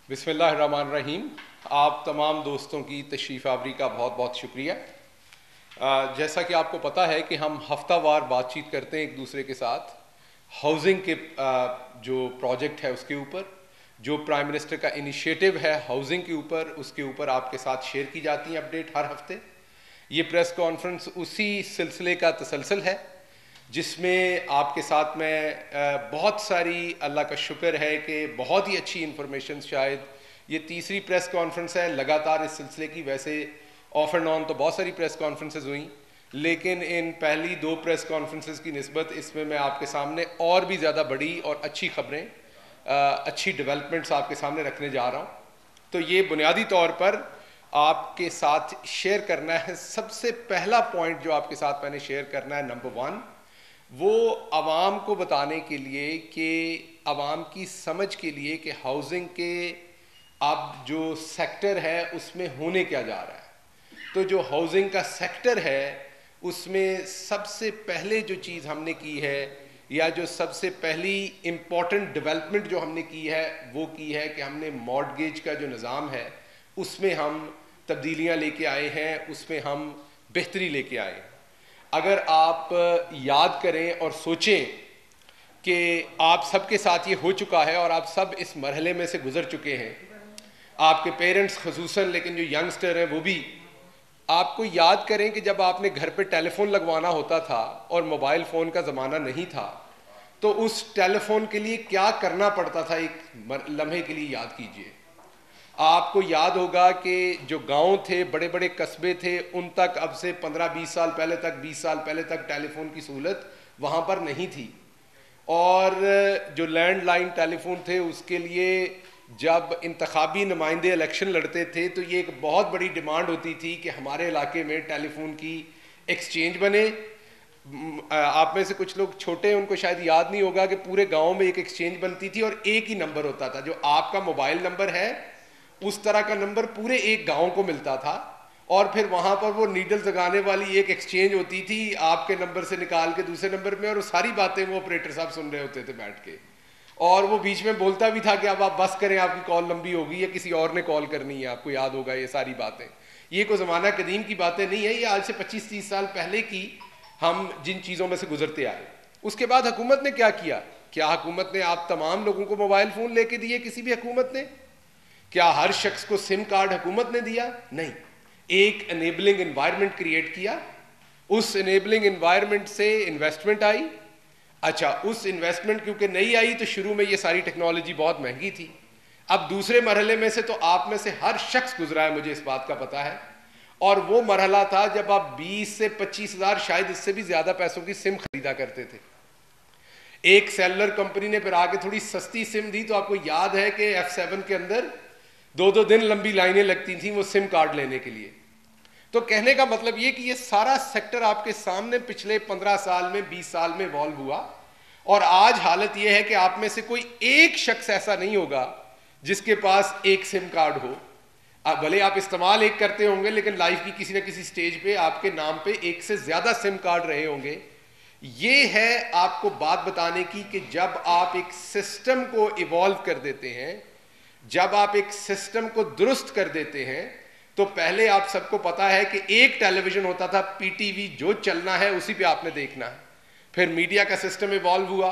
बिस्मिल्लाहिर्रहमानिर्रहीम। आप तमाम दोस्तों की तशरीफ़ आवरी का बहुत बहुत शुक्रिया। जैसा कि आपको पता है कि हम हफ्तावार बातचीत करते हैं एक दूसरे के साथ हाउसिंग के जो प्रोजेक्ट है उसके ऊपर, जो प्राइम मिनिस्टर का इनिशिएटिव है हाउसिंग के ऊपर, उसके ऊपर आपके साथ शेयर की जाती है अपडेट हर हफ्ते। ये प्रेस कॉन्फ्रेंस उसी सिलसिले का तसलसल है जिसमें आपके साथ मैं बहुत सारी, अल्लाह का शुक्र है कि बहुत ही अच्छी इन्फॉर्मेशन, शायद ये तीसरी प्रेस कॉन्फ्रेंस है लगातार इस सिलसिले की। वैसे ऑफ एंड ऑन तो बहुत सारी प्रेस कॉन्फ्रेंसेज हुई, लेकिन इन पहली दो प्रेस कॉन्फ्रेंसेज की निस्बत इसमें मैं आपके सामने और भी ज़्यादा बड़ी और अच्छी खबरें, अच्छी डेवलपमेंट्स आपके सामने रखने जा रहा हूँ। तो ये बुनियादी तौर पर आपके साथ शेयर करना है। सबसे पहला पॉइंट जो आपके साथ मैंने शेयर करना है, नंबर 1, वो आवाम को बताने के लिए कि आवाम की समझ के लिए कि हाउसिंग के अब जो सेक्टर है उसमें होने क्या जा रहा है। तो जो हाउसिंग का सेक्टर है उसमें सबसे पहले जो चीज़ हमने की है, या जो सबसे पहली इम्पॉर्टेंट डेवलपमेंट जो हमने की है वो की है कि हमने मॉर्टगेज का जो निज़ाम है उसमें हम तब्दीलियाँ लेके आए हैं, उसमें हम बेहतरी लेके आए हैं। अगर आप याद करें और सोचें कि आप सबके साथ ये हो चुका है और आप सब इस मरहले में से गुजर चुके हैं, आपके पेरेंट्स खसूसन, लेकिन जो यंगस्टर हैं वो भी, आपको याद करें कि जब आपने घर पे टेलीफोन लगवाना होता था और मोबाइल फ़ोन का ज़माना नहीं था, तो उस टेलीफोन के लिए क्या करना पड़ता था, एक लम्हे के लिए याद कीजिए। आपको याद होगा कि जो गांव थे, बड़े बड़े कस्बे थे, उन तक अब से 15-20 साल पहले तक, 20 साल पहले तक टेलीफोन की सहूलत वहाँ पर नहीं थी। और जो लैंडलाइन टेलीफोन थे उसके लिए जब इंतखाबी नुमाइंदे इलेक्शन लड़ते थे तो ये एक बहुत बड़ी डिमांड होती थी कि हमारे इलाके में टेलीफोन की एक्सचेंज बने। आप में से कुछ लोग छोटे हैं, उनको शायद याद नहीं होगा कि पूरे गांव में एक एक्सचेंज बनती थी और एक ही नंबर होता था। जो आपका मोबाइल नंबर है उस तरह का नंबर पूरे एक गांव को मिलता था, और फिर वहां पर वो नीडल जगाने वाली एक एक्सचेंज होती थी आपके नंबर से निकाल के दूसरे नंबर में, और वो सारी बातें वो ऑपरेटर साहब सुन रहे होते थे बैठ के, और वो बीच में बोलता भी था कि अब आप बस करें, आपकी कॉल लंबी होगी या किसी और ने कॉल करनी है। आपको याद होगा ये सारी बातें। ये कोई ज़माना कदीम की बातें नहीं है, ये आज से 25-30 साल पहले की हम जिन चीज़ों में से गुजरते आए। उसके बाद हुकूमत ने क्या किया? क्या हुकूमत ने आप तमाम लोगों को मोबाइल फ़ोन लेके दिए? किसी भी हुकूमत ने? क्या हर शख्स को सिम कार्ड हुकूमत ने दिया? नहीं। एक एनेबलिंग एनवायरनमेंट क्रिएट किया, उस एनेबलिंग एनवायरनमेंट से इन्वेस्टमेंट आई। अच्छा, उस इन्वेस्टमेंट क्योंकि नहीं आई तो शुरू में ये सारी टेक्नोलॉजी बहुत महंगी थी। अब दूसरे मरहले में से तो आप में से हर शख्स गुजरा है, मुझे इस बात का पता है, और वो मरहला था जब आप 20 से 25 हज़ार, शायद इससे भी ज़्यादा पैसों की सिम खरीदा करते थे। एक सेलुलर कंपनी ने फिर आगे थोड़ी सस्ती सिम दी, तो आपको याद है कि F7 के अंदर 2-2 दिन लंबी लाइनें लगती थी वो सिम कार्ड लेने के लिए। तो कहने का मतलब ये कि ये सारा सेक्टर आपके सामने पिछले 15 साल में, 20 साल में इवॉल्व हुआ, और आज हालत ये है कि आप में से कोई एक शख्स ऐसा नहीं होगा जिसके पास एक सिम कार्ड हो। भले आप इस्तेमाल एक करते होंगे, लेकिन लाइफ की किसी ना किसी स्टेज पे आपके नाम पे एक से ज्यादा सिम कार्ड रहे होंगे। ये है आपको बात बताने की कि जब आप एक सिस्टम को इवॉल्व कर देते हैं, जब आप एक सिस्टम को दुरुस्त कर देते हैं, तो पहले आप सबको पता है कि एक टेलीविजन होता था, पीटीवी, जो चलना है उसी पे आपने देखना है। फिर मीडिया का सिस्टम इवॉल्व हुआ,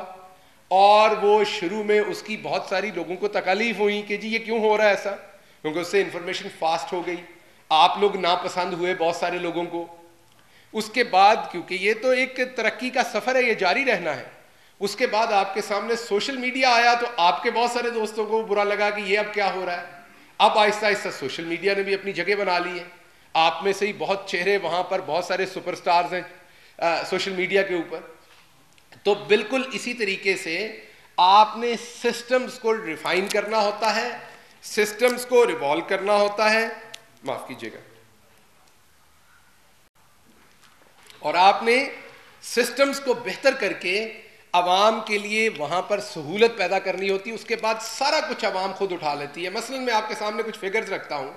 और वो शुरू में उसकी बहुत सारी लोगों को तकलीफ हुई कि जी ये क्यों हो रहा है ऐसा, क्योंकि उससे इंफॉर्मेशन फास्ट हो गई। आप लोग नापसंद हुए बहुत सारे लोगों को। उसके बाद, क्योंकि ये तो एक तरक्की का सफर है, ये जारी रहना है, उसके बाद आपके सामने सोशल मीडिया आया, तो आपके बहुत सारे दोस्तों को बुरा लगा कि ये अब क्या हो रहा है। अब आहिस्ता आहिस्ता सोशल मीडिया ने भी अपनी जगह बना ली है। आप में से ही बहुत चेहरे वहां पर, बहुत सारे सुपरस्टार्स हैं सोशल मीडिया के ऊपर। तो बिल्कुल इसी तरीके से आपने सिस्टम्स को रिफाइन करना होता है, सिस्टम्स को रिवॉल्व करना होता है, माफ कीजिएगा, और आपने सिस्टम्स को बेहतर करके आवाम के लिए वहां पर सहूलत पैदा करनी होती है। उसके बाद सारा कुछ आवाम खुद उठा लेती है। मसलन मैं आपके सामने कुछ फिगर्स रखता हूं।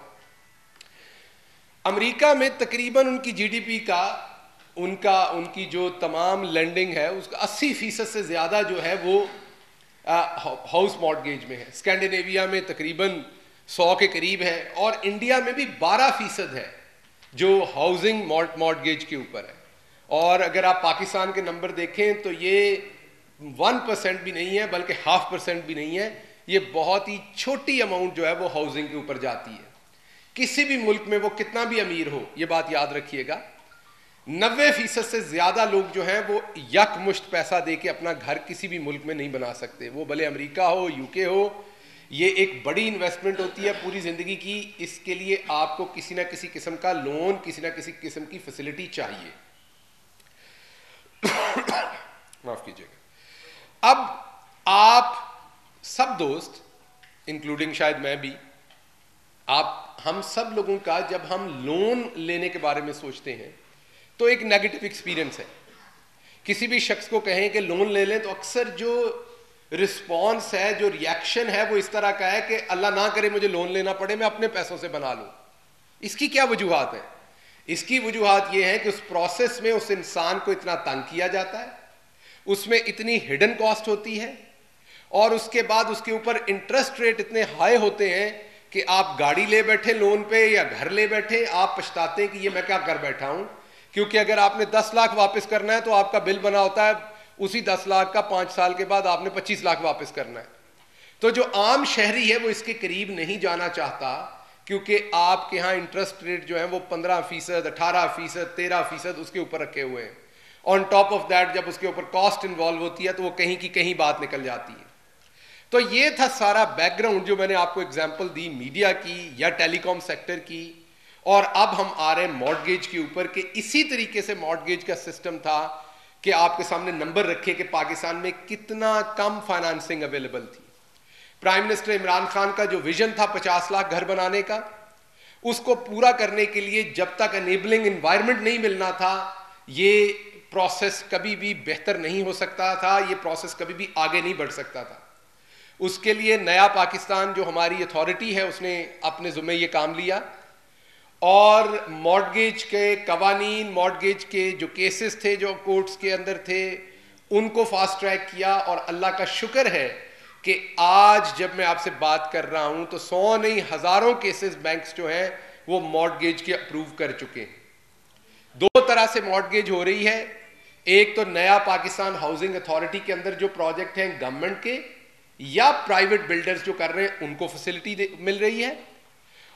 अमेरिका में तकरीबन उनकी जीडीपी का, उनकी जो तमाम लेंडिंग है उसका 80% से ज़्यादा जो है वो हाउस मॉर्टगेज में है। स्कैंडिनेविया में तकरीबन 100 के करीब है, और इंडिया में भी 12% है जो हाउसिंग मॉर्टगेज के ऊपर है। और अगर आप पाकिस्तान के नंबर देखें तो ये 1% भी नहीं है, बल्कि 0.5% भी नहीं है। ये बहुत ही छोटी अमाउंट जो है वो हाउसिंग के ऊपर जाती है। किसी भी मुल्क में वो कितना भी अमीर हो, ये बात याद रखिएगा, 90% से ज्यादा लोग जो हैं वो यकमुश्त पैसा दे के अपना घर किसी भी मुल्क में नहीं बना सकते, वो भले अमेरिका हो, यूके हो। ये एक बड़ी इन्वेस्टमेंट होती है पूरी जिंदगी की। इसके लिए आपको किसी ना किसी किस्म का लोन, किसी ना किसी किस्म की फैसिलिटी चाहिए। माफ कीजिएगा। अब आप सब दोस्त, इंक्लूडिंग शायद मैं भी, हम सब लोगों का जब हम लोन लेने के बारे में सोचते हैं तो एक नेगेटिव एक्सपीरियंस है। किसी भी शख्स को कहें कि लोन ले लें तो अक्सर जो रिस्पॉन्स है, जो रिएक्शन है, वो इस तरह का है कि अल्लाह ना करे मुझे लोन लेना पड़े, मैं अपने पैसों से बना लूं। इसकी क्या वजूहात है? इसकी वजूहात ये है कि उस प्रोसेस में उस इंसान को इतना तंग किया जाता है, उसमें इतनी हिडन कॉस्ट होती है, और उसके बाद उसके ऊपर इंटरेस्ट रेट इतने हाई होते हैं कि आप गाड़ी ले बैठे लोन पे या घर ले बैठे, आप पछताते हैं कि ये मैं क्या कर बैठा हूं। क्योंकि अगर आपने 10 लाख वापस करना है तो आपका बिल बना होता है उसी 10 लाख का 5 साल के बाद आपने 25 लाख वापस करना है। तो जो आम शहरी है वो इसके करीब नहीं जाना चाहता, क्योंकि आपके यहाँ इंटरेस्ट रेट जो है वो 15%, 18%, 13% उसके ऊपर रखे हुए हैं। ऑन टॉप ऑफ दैट जब उसके ऊपर कॉस्ट इन्वॉल्व होती है तो वो कहीं की कहीं बात निकल जाती है। तो ये था सारा बैकग्राउंड जो मैंने आपको एग्जांपल दी मीडिया की या टेलीकॉम सेक्टर की। और अब हम आ रहे हैं मॉर्टगेज के ऊपर कि इसी तरीके से मॉर्टगेज का सिस्टम था कि आपके सामने नंबर रखे कि पाकिस्तान में कितना कम फाइनेंसिंग अवेलेबल थी। प्राइम मिनिस्टर इमरान खान का जो विजन था 50 लाख घर बनाने का, उसको पूरा करने के लिए जब तक एनेबलिंग एनवायरनमेंट नहीं मिलना था, ये प्रोसेस कभी भी बेहतर नहीं हो सकता था, ये प्रोसेस कभी भी आगे नहीं बढ़ सकता था। उसके लिए नया पाकिस्तान जो हमारी अथॉरिटी है उसने अपने ज़िम्मे ये काम लिया, और मॉर्टगेज के कवानीन, मॉर्टगेज के जो केसेस थे जो कोर्ट्स के अंदर थे, उनको फास्ट ट्रैक किया। और अल्लाह का शुक्र है कि आज जब मैं आपसे बात कर रहा हूं तो 100 नहीं हजारों केसेस बैंक्स जो हैं वो मॉर्टगेज के अप्रूव कर चुके हैं। दो तरह से मॉर्टगेज हो रही है, एक तो नया पाकिस्तान हाउसिंग अथॉरिटी के अंदर जो प्रोजेक्ट हैं गवर्नमेंट के या प्राइवेट बिल्डर्स जो कर रहे हैं उनको फैसिलिटी मिल रही है,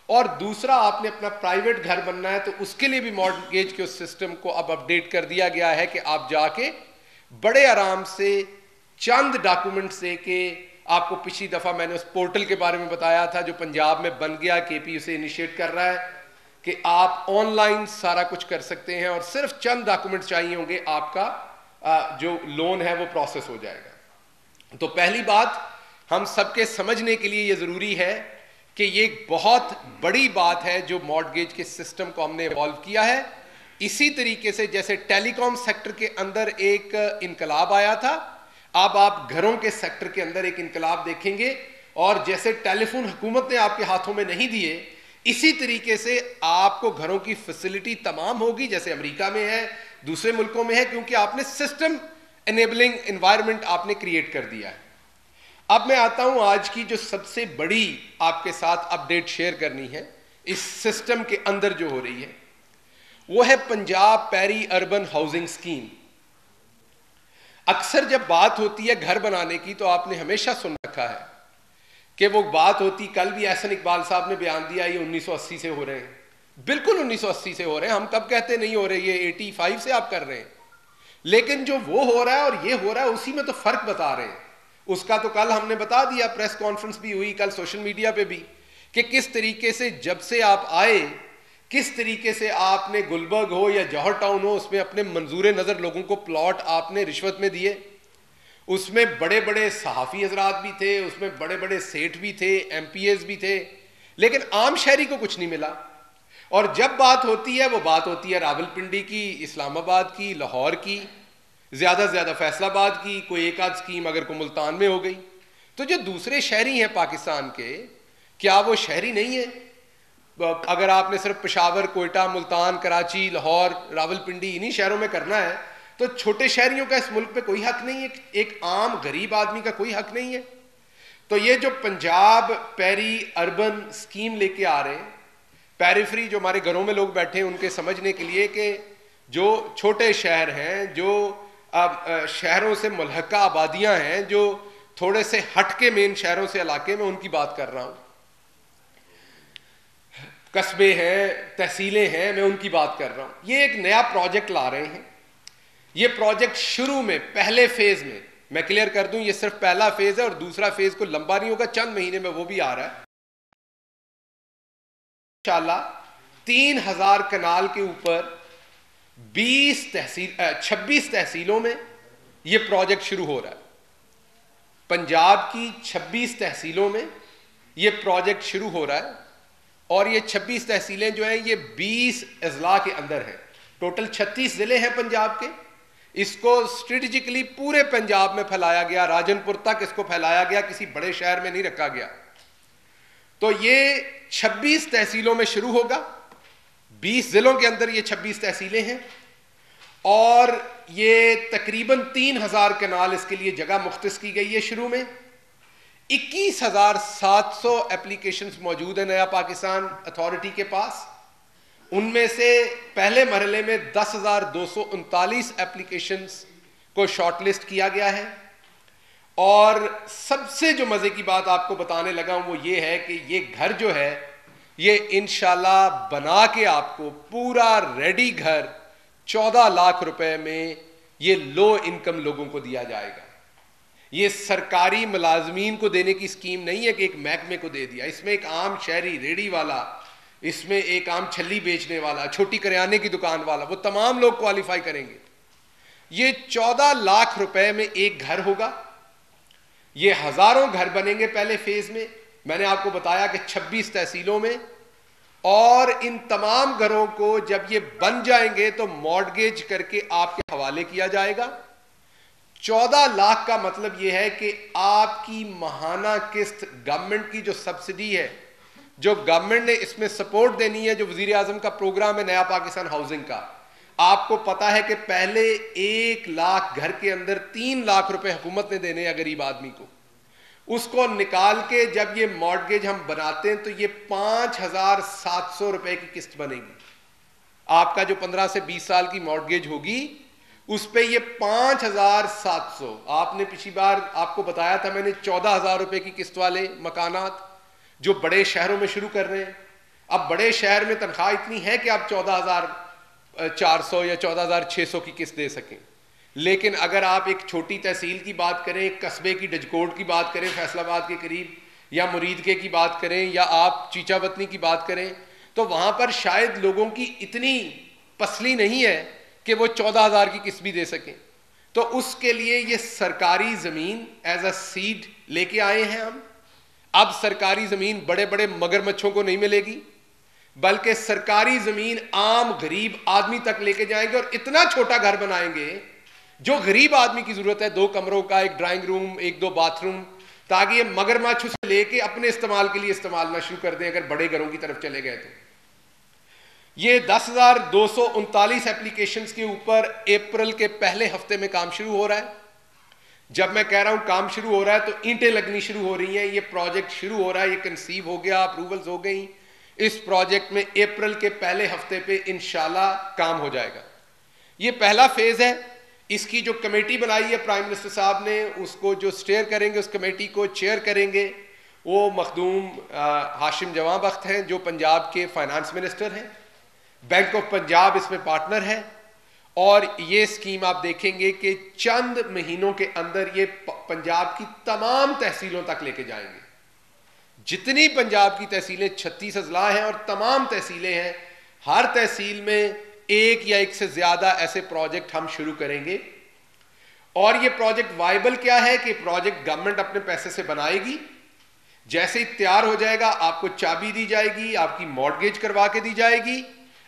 और दूसरा आपने अपना प्राइवेट घर बनना है तो उसके लिए भी मॉर्टगेज के उस सिस्टम को अब अपडेट कर दिया गया है कि आप जाके बड़े आराम से चंद डॉक्यूमेंट्स दे के, आपको पिछली दफा मैंने उस पोर्टल के बारे में बताया था जो पंजाब में बन गया, केपी उसे इनिशिएट कर रहा है, कि आप ऑनलाइन सारा कुछ कर सकते हैं और सिर्फ चंद डॉक्यूमेंट चाहिए होंगे, आपका जो लोन है वो प्रोसेस हो जाएगा। तो पहली बात हम सबके समझने के लिए ये जरूरी है कि ये एक बड़ी बात है जो मॉर्टगेज के सिस्टम को हमने इवॉल्व किया है। इसी तरीके से जैसे टेलीकॉम सेक्टर के अंदर एक इनकलाब आया था, अब आप घरों के सेक्टर के अंदर एक इनकलाब देखेंगे। और जैसे टेलीफोन हुकूमत ने आपके हाथों में नहीं दिए, इसी तरीके से आपको घरों की फैसिलिटी तमाम होगी, जैसे अमेरिका में है, दूसरे मुल्कों में है, क्योंकि आपने सिस्टम एनेबलिंग एनवायरनमेंट आपने क्रिएट कर दिया है। अब मैं आता हूं आज की जो सबसे बड़ी आपके साथ अपडेट शेयर करनी है इस सिस्टम के अंदर जो हो रही है, वो है Punjab peri urban housing scheme. अक्सर जब बात होती है घर बनाने की तो आपने हमेशा सुन रखा है कि वो बात होती, कल भी एहसन इकबाल साहब ने बयान दिया ये 1980 से हो रहे हैं। बिल्कुल 1980 से हो रहे हैं, हम कब कहते नहीं हो रहे, ये 85 से आप कर रहे हैं। लेकिन जो वो हो रहा है और ये हो रहा है उसी में तो फर्क बता रहे हैं। उसका तो कल हमने बता दिया, प्रेस कॉन्फ्रेंस भी हुई कल सोशल मीडिया पे भी, कि किस तरीके से जब से आप आए, किस तरीके से आपने गुलबर्ग हो या जौहर टाउन हो, उसमें अपने मंजूर नज़र लोगों को प्लॉट आपने रिश्वत में दिए। उसमें बड़े बड़े सहाफ़ी हजरात भी थे, उसमें बड़े बड़े सेठ भी थे, MPs भी थे, लेकिन आम शहरी को कुछ नहीं मिला। और जब बात होती है वो बात होती है रावलपिंडी की, इस्लामाबाद की, लाहौर की, ज़्यादा से ज़्यादा फैसलाबाद की, कोई एक आध स्कीम अगर को मुल्तान में हो गई। तो जो दूसरे शहरी हैं पाकिस्तान के, क्या वो शहरी नहीं है? अगर आपने सिर्फ पेशावर, कोयटा, मुल्तान, कराची, लाहौर, रावलपिंडी इन्हीं शहरों में करना है तो छोटे शहरियों का इस मुल्क पे कोई हक नहीं है, एक आम गरीब आदमी का कोई हक नहीं है। तो ये जो पंजाब पेरी अर्बन स्कीम लेके आ रहे हैं, पेरिफेरी जो हमारे घरों में लोग बैठे हैं उनके समझने के लिए कि जो छोटे शहर हैं, जो शहरों से मुल्हका आबादियां हैं, जो थोड़े से हटके मेन शहरों से इलाके में, उनकी बात कर रहा हूं, कस्बे हैं, तहसीलें हैं, मैं उनकी बात कर रहा हूं। ये एक नया प्रोजेक्ट ला रहे हैं। ये प्रोजेक्ट शुरू में पहले फेज में, मैं क्लियर कर दूं, ये सिर्फ पहला फेज है और दूसरा फेज को लंबा नहीं होगा, चंद महीने में वो भी आ रहा है इंशाल्लाह। 3000 कनाल के ऊपर 26 तहसीलों में ये प्रोजेक्ट शुरू हो रहा है। पंजाब की 26 तहसीलों में ये प्रोजेक्ट शुरू हो रहा है और ये 26 तहसीलें जो हैं ये 20 अजला के अंदर हैं। टोटल 36 जिले हैं पंजाब के। इसको स्ट्रेटेजिकली पूरे पंजाब में फैलाया गया, राजनपुर तक इसको फैलाया गया, किसी बड़े शहर में नहीं रखा गया। तो ये 26 तहसीलों में शुरू होगा, 20 जिलों के अंदर ये 26 तहसीलें हैं और ये तकरीबन 3000 कनाल इसके लिए जगह मुख्तस की गई है। शुरू में 21,700 एप्लीकेशंस मौजूद है नया पाकिस्तान अथॉरिटी के पास। उनमें से पहले मरहले में 10,239 एप्लीकेशंस को शॉर्टलिस्ट किया गया है। और सबसे जो मजे की बात आपको बताने लगा हूं वो ये है कि ये घर जो है ये इंशाल्लाह बना के आपको पूरा रेडी घर 14 लाख रुपए में ये लो इनकम लोगों को दिया जाएगा। ये सरकारी मुलाजमीन को देने की स्कीम नहीं है कि एक महकमे को दे दिया। इसमें एक आम शहरी रेडी वाला, इसमें एक आम छल्ली बेचने वाला, छोटी करियाने की दुकान वाला, वो तमाम लोग क्वालिफाई करेंगे। ये 14 लाख रुपए में एक घर होगा। ये हजारों घर बनेंगे पहले फेज में। मैंने आपको बताया कि 26 तहसीलों में, और इन तमाम घरों को जब ये बन जाएंगे तो मॉर्टगेज करके आपके हवाले किया जाएगा। 14 लाख का मतलब यह है कि आपकी माहाना किस्त गवर्नमेंट की जो सब्सिडी है, जो गवर्नमेंट ने इसमें सपोर्ट देनी है, जो वजीर आजम का प्रोग्राम है नया पाकिस्तान हाउसिंग का, आपको पता है कि पहले 1 लाख घर के अंदर 3 लाख रुपए हुकूमत ने देने हैं गरीब आदमी को। उसको निकाल के जब ये मॉर्टगेज हम बनाते हैं तो ये 5,700 रुपए की किस्त बनेगी। आपका जो 15 से 20 साल की मॉर्टगेज होगी उस पे ये 5,700। आपने पिछली बार आपको बताया था मैंने 14,000 रुपए की किस्त वाले मकानात जो बड़े शहरों में शुरू कर रहे हैं। अब बड़े शहर में तनख्वाह इतनी है कि आप 14,400 या 14,600 की किस्त दे सकें, लेकिन अगर आप एक छोटी तहसील की बात करें, एक कस्बे की डजकोट की बात करें फैसलाबाद के करीब, या मुरीदके की बात करें, या आप चीचावतनी की बात करें, तो वहां पर शायद लोगों की इतनी पसली नहीं है कि वो 14,000 की किस्त भी दे सकें। तो उसके लिए ये सरकारी ज़मीन एज अ सीड लेके आए हैं हम। अब सरकारी ज़मीन बड़े बड़े मगरमच्छों को नहीं मिलेगी, बल्कि सरकारी ज़मीन आम गरीब आदमी तक लेके जाएंगे और इतना छोटा घर बनाएंगे जो गरीब आदमी की जरूरत है, 2 कमरों का, एक ड्राइंग रूम, 1-2 बाथरूम, ताकि ये मगरमच्छ से लेके अपने इस्तेमाल के लिए इस्तेमाल ना शुरू कर दें अगर बड़े घरों की तरफ चले गए तो। ये 10,239 एप्लीकेशंस के ऊपर अप्रैल के पहले हफ्ते में काम शुरू हो रहा है। जब मैं कह रहा हूं काम शुरू हो रहा है तो ईंटें लगनी शुरू हो रही हैं। ये प्रोजेक्ट शुरू हो रहा है, ये कंसीव हो गया, अप्रूवल्स हो गई। इस प्रोजेक्ट में अप्रैल के पहले हफ्ते पे इंशाल्लाह काम हो जाएगा। ये पहला फेज है। इसकी जो कमेटी बनाई है प्राइम मिनिस्टर साहब ने, उसको जो स्टेयर करेंगे, उस कमेटी को चेयर करेंगे वो मखदूम हाशिम जवां बख्त हैं जो पंजाब के फाइनेंस मिनिस्टर हैं। बैंक ऑफ पंजाब इसमें पार्टनर है और ये स्कीम आप देखेंगे कि चंद महीनों के अंदर ये पंजाब की तमाम तहसीलों तक लेके जाएंगे। जितनी पंजाब की तहसीलें 36 अजला हैं और तमाम तहसीलें हैं, हर तहसील में एक या एक से ज्यादा ऐसे प्रोजेक्ट हम शुरू करेंगे। और ये प्रोजेक्ट वायबल क्या है कि प्रोजेक्ट गवर्नमेंट अपने पैसे से बनाएगी। जैसे ही तैयार हो जाएगा आपको चाबी दी जाएगी, आपकी मॉर्टगेज करवा के दी जाएगी,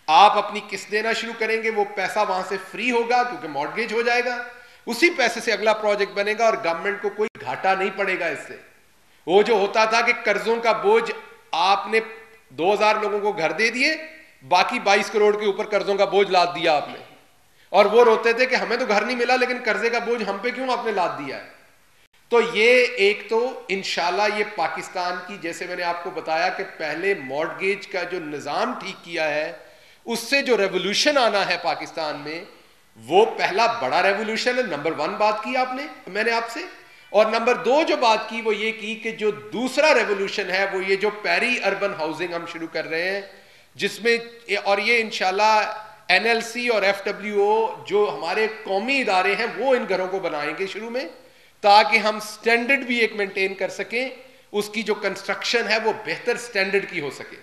आप अपनी किस्त देना शुरू करेंगे, वो पैसा वहां से फ्री होगा क्योंकि मॉर्टगेज हो जाएगा। उसी पैसे से अगला प्रोजेक्ट बनेगा और गवर्नमेंट को कोई घाटा नहीं पड़ेगा इससे। वो जो होता था कि कर्जों का बोझ, आपने 2,000 लोगों को घर दे दिए, बाकी 22 करोड़ के ऊपर कर्जों का बोझ लाद दिया आपने, और वो रोते थे कि हमें तो घर नहीं मिला लेकिन कर्जे का बोझ हम पे क्यों आपने लाद दिया है। तो ये एक तो इंशाल्लाह ये पाकिस्तान की, जैसे मैंने आपको बताया कि पहले मॉर्टगेज का जो निज़ाम ठीक किया है, उससे जो रेवोल्यूशन आना है पाकिस्तान में, वो पहला बड़ा रेवोल्यूशन है। नंबर 1 बात की आपने, मैंने आपसे। और नंबर 2 जो बात की वो ये की कि जो दूसरा रेवोल्यूशन है वो ये जो पेरी अर्बन हाउसिंग हम शुरू कर रहे हैं, जिसमें, और ये इंशाल्लाह एनएलसी और एफडब्ल्यूओ जो हमारे कौमी इदारे हैं वो इन घरों को बनाएंगे शुरू में, ताकि हम स्टैंडर्ड भी एक मेंटेन कर सकें, उसकी जो कंस्ट्रक्शन है वो बेहतर स्टैंडर्ड की हो सके।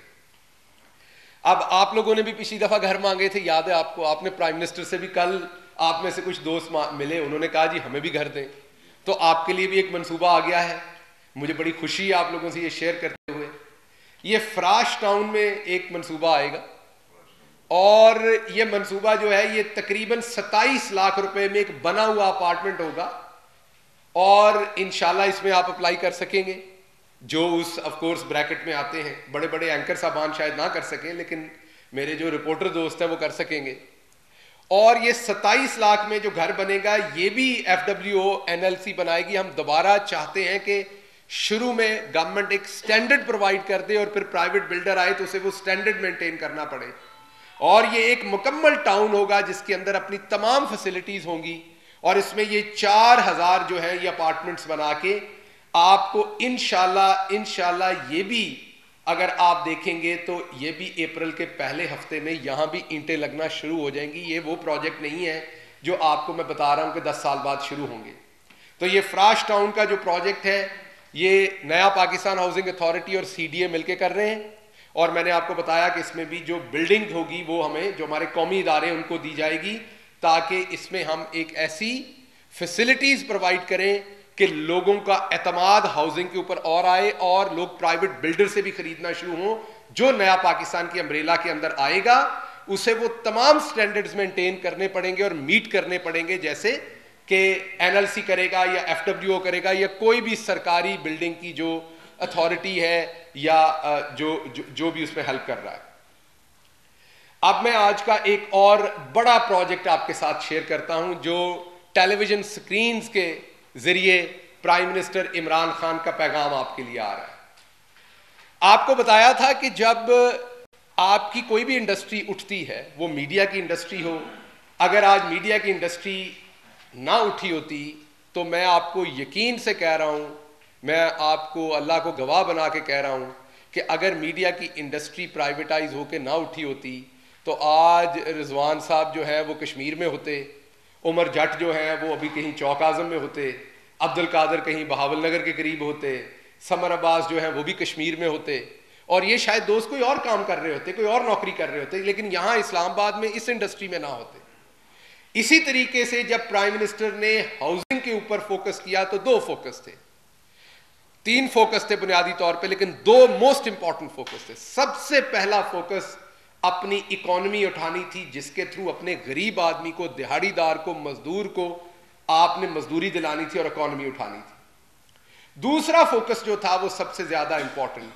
अब आप लोगों ने भी पिछली दफा घर मांगे थे, याद है आपको, आपने प्राइम मिनिस्टर से भी, कल आप में से कुछ दोस्त मिले, उन्होंने कहा जी हमें भी घर दें। तो आपके लिए भी एक मंसूबा आ गया है, मुझे बड़ी खुशी है आप लोगों से ये शेयर करते हुए। ये फ्राश टाउन में एक मंसूबा आएगा, और ये मंसूबा जो है ये तकरीबन 27 लाख रुपए में एक बना हुआ अपार्टमेंट होगा, और इंशाल्लाह इसमें आप अप्लाई कर सकेंगे जो उस ऑफ कोर्स ब्रैकेट में आते हैं। बड़े बड़े एंकर साहबान शायद ना कर सकें, लेकिन मेरे जो रिपोर्टर दोस्त हैं वो कर सकेंगे। और ये 27 लाख में जो घर बनेगा ये भी एफडब्ल्यूओ एनएलसी बनाएगी। हम दोबारा चाहते हैं कि शुरू में गवर्नमेंट एक स्टैंडर्ड प्रोवाइड कर दे, और फिर प्राइवेट बिल्डर आए तो उसे वो स्टैंडर्ड मेंटेन करना पड़े। और ये एक मुकम्मल टाउन होगा जिसके अंदर अपनी तमाम फैसिलिटीज होंगी, और इसमें ये 4000 जो है ये अपार्टमेंट्स बना के आपको इंशाल्लाह ये भी, अगर आप देखेंगे तो ये भी अप्रैल के पहले हफ्ते में यहां भी ईंटें लगना शुरू हो जाएंगी। ये वो प्रोजेक्ट नहीं है जो आपको मैं बता रहा हूं कि 10 साल बाद शुरू होंगे। तो ये फ्राश टाउन का जो प्रोजेक्ट है ये नया पाकिस्तान हाउसिंग अथॉरिटी और सीडीए मिलकर कर रहे हैं, और मैंने आपको बताया कि इसमें भी जो बिल्डिंग होगी वो हमें, जो हमारे कौमी इदारे उनको दी जाएगी, ताकि इसमें हम एक ऐसी फैसिलिटीज प्रोवाइड करें कि लोगों का एतमाद हाउसिंग के ऊपर और आए, और लोग प्राइवेट बिल्डर से भी खरीदना शुरू हों। जो नया पाकिस्तान की अम्ब्रेला के अंदर आएगा उसे वो तमाम स्टैंडर्ड्स मेंटेन करने पड़ेंगे और मीट करने पड़ेंगे, जैसे कि एनएलसी करेगा या एफडब्ल्यूओ करेगा या कोई भी सरकारी बिल्डिंग की जो अथॉरिटी है या जो भी उसमें हेल्प कर रहा है। अब मैं आज का एक और बड़ा प्रोजेक्ट आपके साथ शेयर करता हूं, जो टेलीविजन स्क्रीन्स के जरिए प्राइम मिनिस्टर इमरान खान का पैगाम आपके लिए आ रहा है। आपको बताया था कि जब आपकी कोई भी इंडस्ट्री उठती है, वो मीडिया की इंडस्ट्री हो, अगर आज मीडिया की इंडस्ट्री ना उठी होती तो मैं आपको यकीन से कह रहा हूं, मैं आपको अल्लाह को गवाह बना के कह रहा हूं कि अगर मीडिया की इंडस्ट्री प्राइवेटाइज होकर ना उठी होती तो आज रिजवान साहब जो है वो कश्मीर में होते, उमर जट जो हैं वो अभी कहीं चौक आजम में होते, अब्दुल कादर कहीं बहावल नगर के करीब होते, समर अब्बास जो हैं वो भी कश्मीर में होते, और ये शायद दोस्त कोई और काम कर रहे होते, कोई और नौकरी कर रहे होते, लेकिन यहाँ इस्लामाबाद में इस इंडस्ट्री में ना होते। इसी तरीके से जब प्राइम मिनिस्टर ने हाउसिंग के ऊपर फोकस किया तो 2 फोकस थे, 3 फोकस थे बुनियादी तौर पे, लेकिन 2 मोस्ट इंपॉर्टेंट फोकस थे। सबसे पहला फोकस अपनी इकोनॉमी उठानी थी, जिसके थ्रू अपने गरीब आदमी को, दिहाड़ीदार को, मजदूर को आपने मजदूरी दिलानी थी और इकोनॉमी उठानी थी। दूसरा फोकस जो था वो सबसे ज्यादा इंपॉर्टेंट,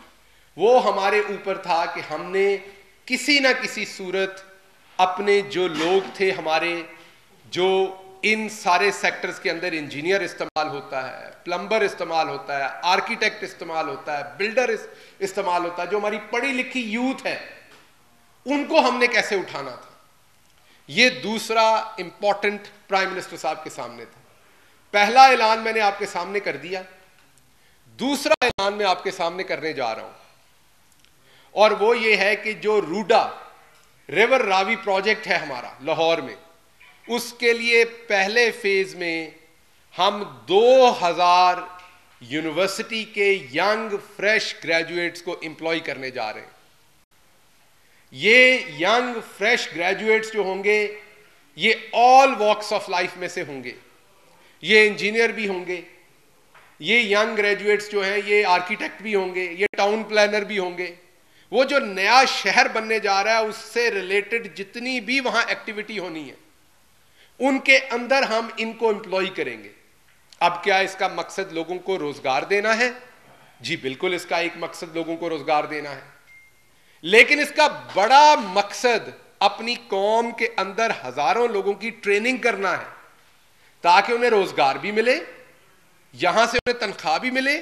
वो हमारे ऊपर था कि हमने किसी ना किसी सूरत अपने जो लोग थे हमारे, जो इन सारे सेक्टर्स के अंदर इंजीनियर इस्तेमाल होता है, प्लम्बर इस्तेमाल होता है, आर्किटेक्ट इस्तेमाल होता है, बिल्डर इस्तेमाल होता है, जो हमारी पढ़ी लिखी यूथ है, उनको हमने कैसे उठाना था। ये दूसरा इंपॉर्टेंट प्राइम मिनिस्टर साहब के सामने था। पहला ऐलान मैंने आपके सामने कर दिया, दूसरा ऐलान मैं आपके सामने करने जा रहा हूं, और वो ये है कि जो रूडा रिवर रावी प्रोजेक्ट है हमारा लाहौर में, उसके लिए पहले फेज में हम 2000 यूनिवर्सिटी के यंग फ्रेश ग्रेजुएट्स को एम्प्लॉय करने जा रहे हैं। ये यंग फ्रेश ग्रेजुएट्स जो होंगे ये ऑल वॉक्स ऑफ लाइफ में से होंगे, ये इंजीनियर भी होंगे, ये यंग ग्रेजुएट्स जो हैं ये आर्किटेक्ट भी होंगे, ये टाउन प्लानर भी होंगे। वो जो नया शहर बनने जा रहा है उससे रिलेटेड जितनी भी वहां एक्टिविटी होनी है उनके अंदर हम इनको एम्प्लॉय करेंगे। अब क्या इसका मकसद लोगों को रोजगार देना है? जी बिल्कुल, इसका एक मकसद लोगों को रोजगार देना है, लेकिन इसका बड़ा मकसद अपनी कौम के अंदर हजारों लोगों की ट्रेनिंग करना है ताकि उन्हें रोजगार भी मिले यहां से उन्हें तनख्वाह भी मिले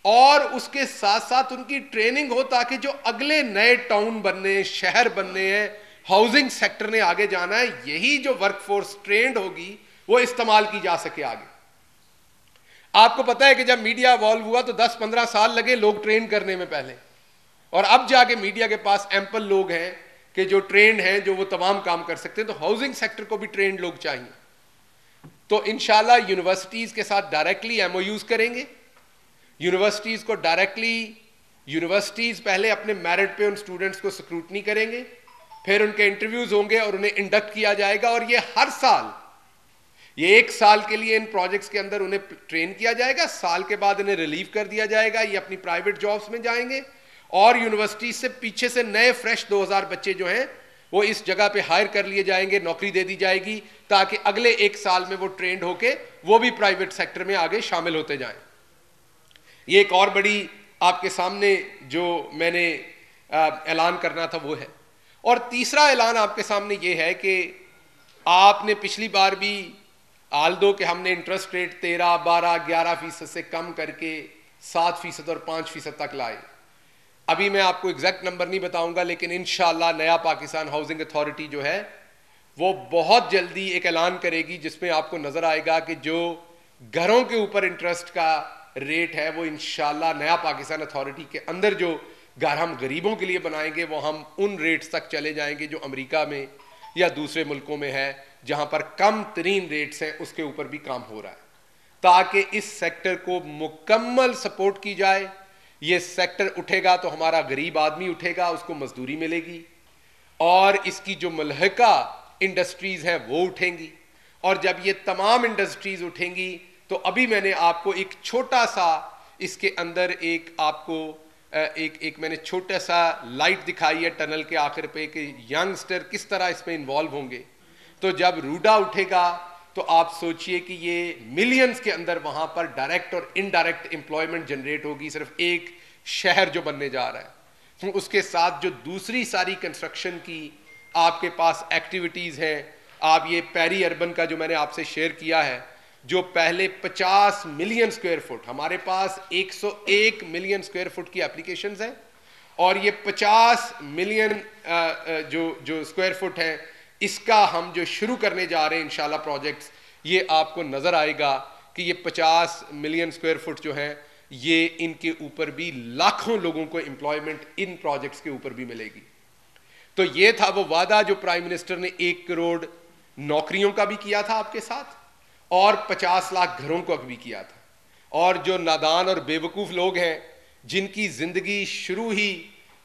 और उसके साथ साथ उनकी ट्रेनिंग हो, ताकि जो अगले नए टाउन बनने, शहर बनने हैं, हाउसिंग सेक्टर ने आगे जाना है, यही जो वर्कफोर्स ट्रेंड होगी वो इस्तेमाल की जा सके आगे। आपको पता है कि जब मीडिया इवॉल्व हुआ तो 10-15 साल लगे लोग ट्रेन करने में पहले, और अब जाके मीडिया के पास एम्पल लोग हैं कि जो ट्रेंड हैं, जो वो तमाम काम कर सकते हैं। तो हाउसिंग सेक्टर को भी ट्रेंड लोग चाहिए। तो इंशाल्लाह यूनिवर्सिटीज के साथ डायरेक्टली एमओयूज करेंगे। यूनिवर्सिटीज को डायरेक्टली, यूनिवर्सिटीज पहले अपने मेरिट पे उन स्टूडेंट्स को स्क्रूटनी करेंगे, फिर उनके इंटरव्यूज होंगे और उन्हें इंडक्ट किया जाएगा। और ये हर साल, ये 1 साल के लिए इन प्रोजेक्ट्स के अंदर उन्हें ट्रेन किया जाएगा, साल के बाद इन्हें रिलीव कर दिया जाएगा, ये अपनी प्राइवेट जॉब्स में जाएंगे और यूनिवर्सिटी से पीछे से नए फ्रेश 2000 बच्चे जो हैं वो इस जगह पे हायर कर लिए जाएंगे, नौकरी दे दी जाएगी, ताकि अगले 1 साल में वो ट्रेंड होके वो भी प्राइवेट सेक्टर में आगे शामिल होते जाएं। ये एक और बड़ी आपके सामने जो मैंने ऐलान करना था वो है। और तीसरा ऐलान आपके सामने ये है कि आपने पिछली बार भी, आल्दो कि हमने इंटरेस्ट रेट 13, 12, 11% से कम करके 7% और 5% तक लाए। अभी मैं आपको एग्जैक्ट नंबर नहीं बताऊंगा, लेकिन इंशाअल्लाह नया पाकिस्तान हाउसिंग अथॉरिटी जो है वो बहुत जल्दी एक ऐलान करेगी जिसमें आपको नजर आएगा कि जो घरों के ऊपर इंटरेस्ट का रेट है वो इंशाअल्लाह नया पाकिस्तान अथॉरिटी के अंदर जो घर हम गरीबों के लिए बनाएंगे वो हम उन रेट्स तक चले जाएंगे जो अमेरिका में या दूसरे मुल्कों में है, जहां पर कम तरीन रेट्स हैं, उसके ऊपर भी काम हो रहा है, ताकि इस सेक्टर को मुकम्मल सपोर्ट की जाए। ये सेक्टर उठेगा तो हमारा गरीब आदमी उठेगा, उसको मजदूरी मिलेगी, और इसकी जो मुल्हका इंडस्ट्रीज हैं वो उठेंगी। और जब ये तमाम इंडस्ट्रीज उठेंगी तो अभी मैंने आपको एक छोटा सा इसके अंदर एक आपको एक मैंने छोटा सा लाइट दिखाई है टनल के आखिर पे कि यंगस्टर किस तरह इसमें इन्वॉल्व होंगे। तो जब रूडा उठेगा तो आप सोचिए कि ये मिलियंस के अंदर वहां पर डायरेक्ट और इनडायरेक्ट एम्प्लॉयमेंट जनरेट होगी, सिर्फ एक शहर जो बनने जा रहा है। उसके साथ जो दूसरी सारी कंस्ट्रक्शन की आपके पास एक्टिविटीज हैं, आप ये पेरी अर्बन का जो मैंने आपसे शेयर किया है, जो पहले 50 मिलियन स्क्वायर फुट, हमारे पास 101 मिलियन स्क्वायर फुट की एप्लीकेशंस हैं, और ये 50 मिलियन जो स्क्वायर फुट है इसका हम जो शुरू करने जा रहे हैं इंशाल्लाह प्रोजेक्ट्स, ये आपको नजर आएगा कि ये 50 मिलियन स्क्वायर फुट जो है ये इनके ऊपर भी लाखों लोगों को एम्प्लॉयमेंट इन प्रोजेक्ट्स के ऊपर भी मिलेगी। तो ये था वो वादा जो प्राइम मिनिस्टर ने 1 करोड़ नौकरियों का भी किया था आपके साथ, और 50 लाख घरों को भी किया था। और जो नादान और बेवकूफ़ लोग हैं जिनकी ज़िंदगी शुरू ही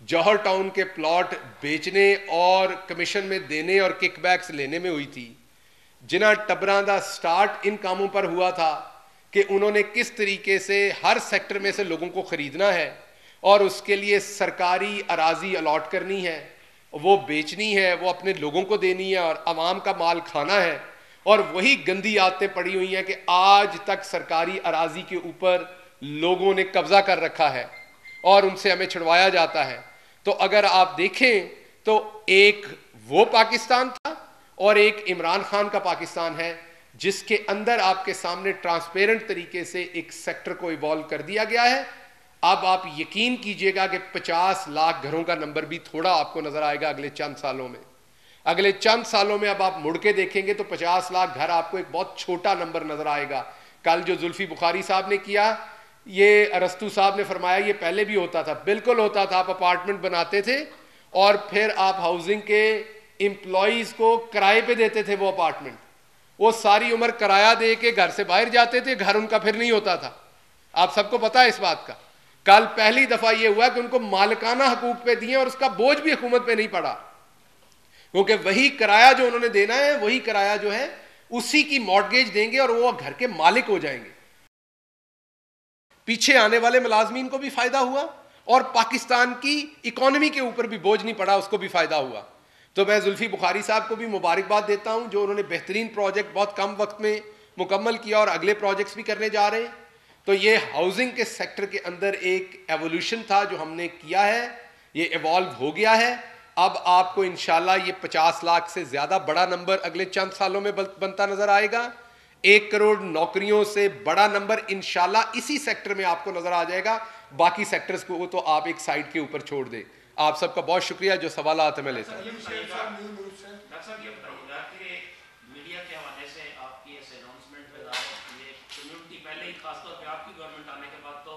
जौहर टाउन के प्लॉट बेचने और कमीशन में देने और किकबैक्स लेने में हुई थी, जिन्हां टब्बरां दा स्टार्ट इन कामों पर हुआ था कि उन्होंने किस तरीके से हर सेक्टर में से लोगों को ख़रीदना है और उसके लिए सरकारी अराजी अलॉट करनी है, वो बेचनी है, वो अपने लोगों को देनी है और आवाम का माल खाना है। और वही गंदी आदतें पड़ी हुई हैं कि आज तक सरकारी अराजी के ऊपर लोगों ने कब्जा कर रखा है और उनसे हमें छुड़वाया जाता है। तो अगर आप देखें तो एक वो पाकिस्तान था और एक इमरान खान का पाकिस्तान है, जिसके अंदर आपके सामने ट्रांसपेरेंट तरीके से एक सेक्टर को इवॉल्व कर दिया गया है। अब आप यकीन कीजिएगा कि 50 लाख घरों का नंबर भी थोड़ा आपको नजर आएगा अगले चंद सालों में। अगले चंद सालों में अब आप मुड़ के देखेंगे तो 50 लाख घर आपको एक बहुत छोटा नंबर नजर आएगा। कल जो जुल्फी बुखारी साहब ने किया, ये अरस्तु साहब ने फरमाया ये पहले भी होता था, बिल्कुल होता था। आप अपार्टमेंट बनाते थे और फिर आप हाउसिंग के एम्प्लॉयज को किराए पे देते थे वो अपार्टमेंट, वो सारी उम्र किराया दे के घर से बाहर जाते थे, घर उनका फिर नहीं होता था। आप सबको पता है इस बात का। कल पहली दफा ये हुआ कि उनको मालिकाना हकूक पे दिए और उसका बोझ भी हुकूमत पे नहीं पड़ा, क्योंकि वही किराया जो उन्होंने देना है वही किराया जो है उसी की मॉर्टगेज देंगे और वो घर के मालिक हो जाएंगे। पीछे आने वाले मुलाजमीन को भी फायदा हुआ और पाकिस्तान की इकोनॉमी के ऊपर भी बोझ नहीं पड़ा, उसको भी फायदा हुआ। तो मैं जुल्फी बुखारी साहब को भी मुबारकबाद देता हूं जो उन्होंने बेहतरीन प्रोजेक्ट बहुत कम वक्त में मुकम्मल किया और अगले प्रोजेक्ट्स भी करने जा रहे हैं। तो ये हाउसिंग के सेक्टर के अंदर एक एवोल्यूशन था जो हमने किया है, ये इवॉल्व हो गया है। अब आपको इंशाल्लाह ये 50 लाख से ज़्यादा बड़ा नंबर अगले चंद सालों में बनता नज़र आएगा। 1 करोड़ नौकरियों से बड़ा नंबर इंशाल्लाह इसी सेक्टर में आपको नजर आ जाएगा। बाकी सेक्टर्स को तो आप एक साइड के ऊपर छोड़ दे। आप सबका बहुत शुक्रिया। जो सवाल आते मैं लेता हूँ। खासतौर पे आपकी गवर्नमेंट आने के बाद तो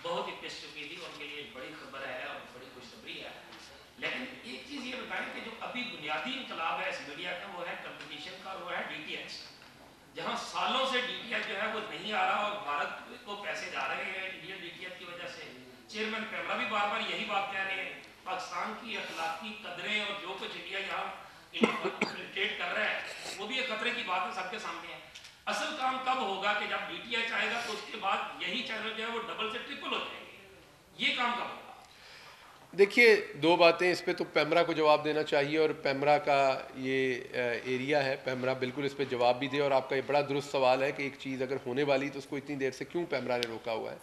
बहुत ही पिस चुकी थी, उनके लिए बड़ी खबर है और बड़ी खुशखबरी है। लेकिन एक चीज ये बताएं कि जो अभी बुनियादी इंकलाब है इस मीडिया का, वो है कंपटीशन का, वो है डीटीएच। जहां सालों से डीटीएच जो है वो नहीं आ रहा और भारत को पैसे जा रहे हैं इंडियन डीटीएच की वजह से। चेयरमैन पैमरा भी बार बार यही बात कह रहे हैं, पाकिस्तान की अखलाकी कदरें और जो कुछ इंडिया यहाँ इन्फ्लेट कर रहा है वो भी एक खतरे की बात है, सबके सामने है। असल काम कब होगा कि जब डीटीएच आएगा तो उसके बाद यही चैनल जो है वो डबल से ट्रिपल हो जाएंगे, ये काम कब होगा? देखिए, दो बातें इस पे तो पैमरा को जवाब देना चाहिए और पैमरा का ये एरिया है, पैमरा बिल्कुल इस पे जवाब भी दे। और आपका ये बड़ा दुरुस्त सवाल है कि एक चीज़ अगर होने वाली तो उसको इतनी देर से क्यों पैमरा ने रोका हुआ है।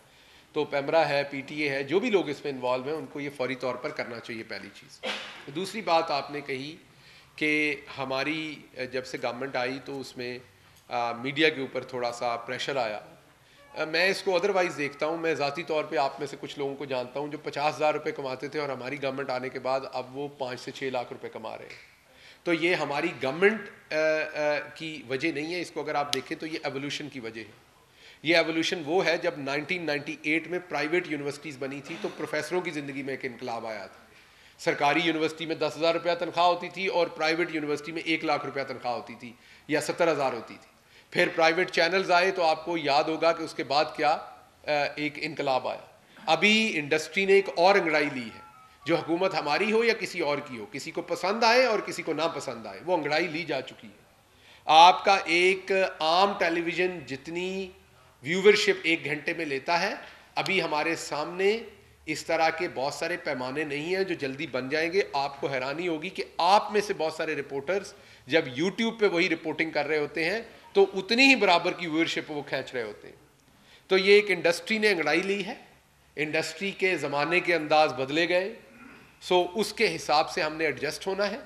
तो पैमरा है, पीटीए है, जो भी लोग इसमें इन्वॉल्व हैं उनको ये फौरी तौर पर करना चाहिए, पहली चीज़। दूसरी बात आपने कही कि हमारी जब से गवर्नमेंट आई तो उसमें मीडिया के ऊपर थोड़ा सा प्रेशर आया। मैं इसको अदरवाइज़ देखता हूँ। मैं ज़ाती तौर पे आप में से कुछ लोगों को जानता हूँ जो 50,000 रुपये कमाते थे और हमारी गवर्नमेंट आने के बाद अब वो 5 से 6 लाख रुपए कमा रहे हैं। तो ये हमारी गवर्नमेंट की वजह नहीं है। इसको अगर आप देखें तो ये एवोल्यूशन की वजह है। ये एवोल्यूशन वो है जब 1998 में प्राइवेट यूनिवर्सिटीज़ बनी थी तो प्रोफेसरों की ज़िंदगी में एक इनकलाब आया था। सरकारी यूनिवर्सिटी में 10,000 रुपया तनख्वाह होती थी और प्राइवेट यूनिवर्सिटी में 1 लाख रुपया तनख्वाह होती थी या 70,000 होती थी। फिर प्राइवेट चैनल्स आए तो आपको याद होगा कि उसके बाद क्या एक इनकलाब आया। अभी इंडस्ट्री ने एक और अंगड़ाई ली है, जो हुकूमत हमारी हो या किसी और की हो, किसी को पसंद आए और किसी को ना पसंद आए, वो अंगड़ाई ली जा चुकी है। आपका एक आम टेलीविज़न जितनी व्यूवरशिप 1 घंटे में लेता है, अभी हमारे सामने इस तरह के बहुत सारे पैमाने नहीं हैं जो जल्दी बन जाएंगे। आपको हैरानी होगी कि आप में से बहुत सारे रिपोर्टर्स जब यूट्यूब पे वही रिपोर्टिंग कर रहे होते हैं तो उतनी ही बराबर की व्यूअरशिप वो खींच रहे होते हैं। तो ये एक इंडस्ट्री ने अंगड़ाई ली है, इंडस्ट्री के ज़माने के अंदाज बदले गए, सो उसके हिसाब से हमने एडजस्ट होना है।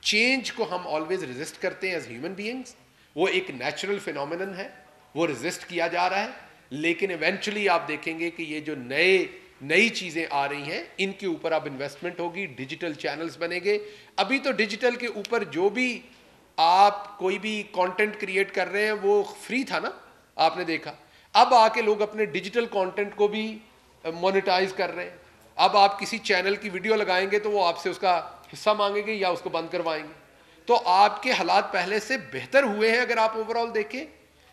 चेंज को हम ऑलवेज रेजिस्ट करते हैं एज ह्यूमन बीइंग्स, वो एक नेचुरल फिनोमिनन है, वो रेजिस्ट किया जा रहा है। लेकिन इवेंचुअली आप देखेंगे कि ये जो नई चीज़ें आ रही हैं इनके ऊपर अब इन्वेस्टमेंट होगी, डिजिटल चैनल्स बनेंगे। अभी तो डिजिटल के ऊपर जो भी आप कोई भी कंटेंट क्रिएट कर रहे हैं वो फ्री था ना, आपने देखा। अब आके लोग अपने डिजिटल कंटेंट को भी मोनेटाइज कर रहे हैं। अब आप किसी चैनल की वीडियो लगाएंगे तो वो आपसे उसका हिस्सा मांगेंगे या उसको बंद करवाएंगे। तो आपके हालात पहले से बेहतर हुए हैं अगर आप ओवरऑल देखें।